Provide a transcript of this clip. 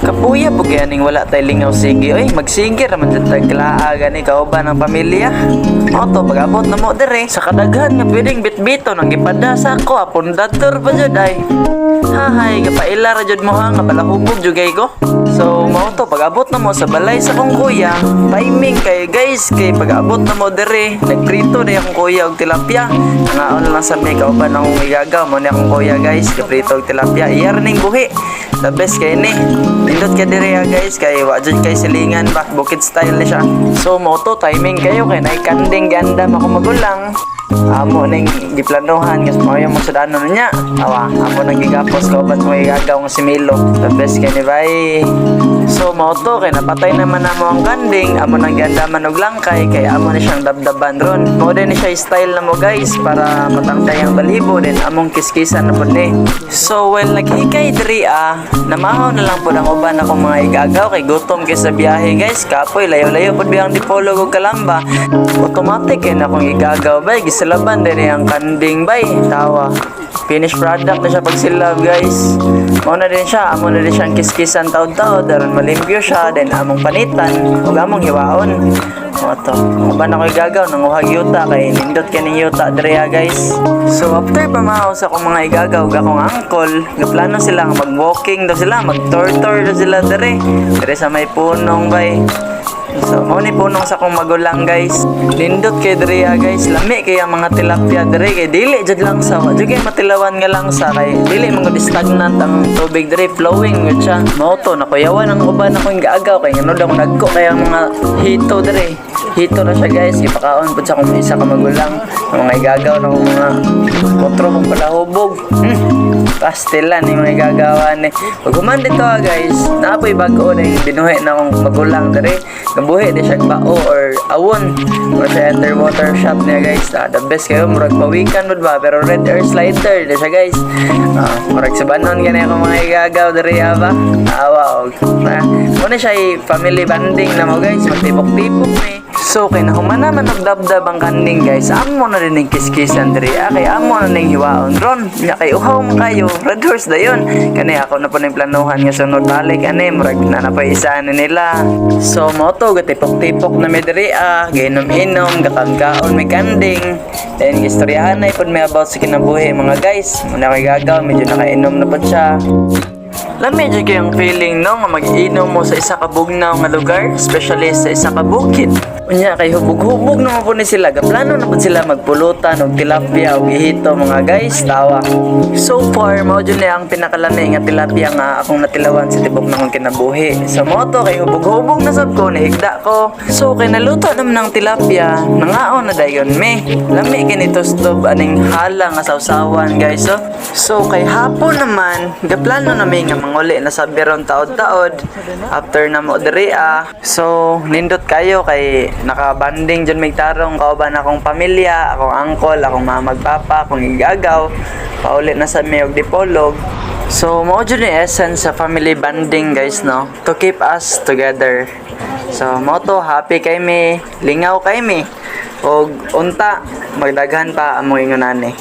Kapuya po ganing wala tay lingaw sige. Oy, magsigir raman jud tagklaaga ni kauban ng pamilya. Oto pag-abot na mo dire sa kadaghan nga pwedeng bitbito nang gipadasa ko apon dator pa jud ay. Hahay, kapaila ra jud mo ha nga balahubog jud ko. So, mao to pag-abot na mo sa balay sa kong kuya. Timing kay guys, kay pag-abot na mo dire, nagprito na akong kuya og tilapia. Nangaon lang sa may kauban akong igagaw mo ni akong kuya guys, kaprito og tilapia. Iyar ning buhi. The best kay ni. Pindot ka dire ha guys, kay wa jud kay silingan ba, bukid style ni siya. So, mao to timing kayo kay nay kanding gandam ako magulang. Amo ning giplanuhan nga mayo mo sa danon niya. Awa, amo nang gigapos ko bat mo igagaw nga si Milo. The best kay ni bay. So mao to kay napatay naman namo ang kanding, amo nang gandaman og langkay kay amo na siyang dabdaban ron. Mao din ni siya style na mo guys para matangtay ang balibo din among kiskisan na pud ni. So well naghikay diri namahaw na lang pud ang uban ako mga igagaw kay gutom kay sa biyahe guys. Kapoy layo-layo pud biyang dipolog og kalamba. Automatic kay na akong igagaw bay gisalaban din ang kanding bay. Tawa. Finished product na siya pag silab guys. Mao na din siya, amo na din siyang kiskisan taod-taod daron malimpyo siya then among panitan ug among hiwaon. Oto, uban ako igagaw nang uhag yuta kay nindot kaning yuta dire guys. So after pamahaw sa akong mga igagaw ug akong uncle, gaplano sila nga mag-walking daw sila, mag-tour-tour daw sila dire sa may punong bay. So, mao ni punong sa akong magulang guys. Lindot kay diri guys. Lami kay ang mga tilapia diri kay dili jud lang sa. Jud kay matilawan nga lang sa kay dili man gud stagnant ang tubig diri flowing gud siya. Mao to nakuyawan ang uban akong gaagaw kay ngano daw nagko kay ang mga hito diri. Hito na siya guys, ipakaon pud sa akong isa ka magulang. Ang mga igagaw na mga potro mong palahubog. Pastilan ni mga igagawan ni. Pag human dito guys, naapoy bag-o na yung binuhi na akong magulang diri. Buhi di siya bao or awon or sa underwater shop niya guys. The best kayo murag pawikan mo ba pero red air slider di siya guys. Murag sa banon gani ako mga igagaw diri ba. Awa og muna siya family bonding na mo guys, magtipok-tipok ni. So kay nahuman naman og dabdab ang kanding guys, amo na rin ng kiskisan diri kay amo na ning hiwaon ron nya kay uhaw mo kayo red horse dayon kani ako na po ning planuhan nga sunod balik ani murag na napaisaan nila. So mo to gatipok-tipok na may diri gainom-inom gakagkaon may kanding then istoryahan na ipod may about sa kinabuhi mga guys muna kay gagaw medyo nakainom na po siya. Lami dyan kayong feeling no nga mag-inom mo sa isa ka bugnaw nga lugar, especially sa isa ka bukid. Unya kay hubog-hubog naman po ni sila. Gaplano na po sila magpulutan og tilapia og ihito mga guys, tawa. So far mao dyan ang pinakalami nga tilapia nga akong natilawan sa tibok na akong kinabuhi. Sa moto kay hubog-hubog na sab ko, nahigda ko. So kay naluto naman ng tilapia, nangaon na dayon me. Lami kinito stove aning hala nga sawsawan guys. So kay hapon naman, gaplano na may nga manguli na sa biron taod-taod after na mo diri so nindot kayo kay nakabanding dyan may tarong kauban akong pamilya, akong uncle, akong mamagpapa, akong igagaw paulit na sa may og dipolog. So mao dyan yung essence sa family bonding guys no, to keep us together. So mao to happy kay me, lingaw kay me og unta magdaghan pa among ingon ani.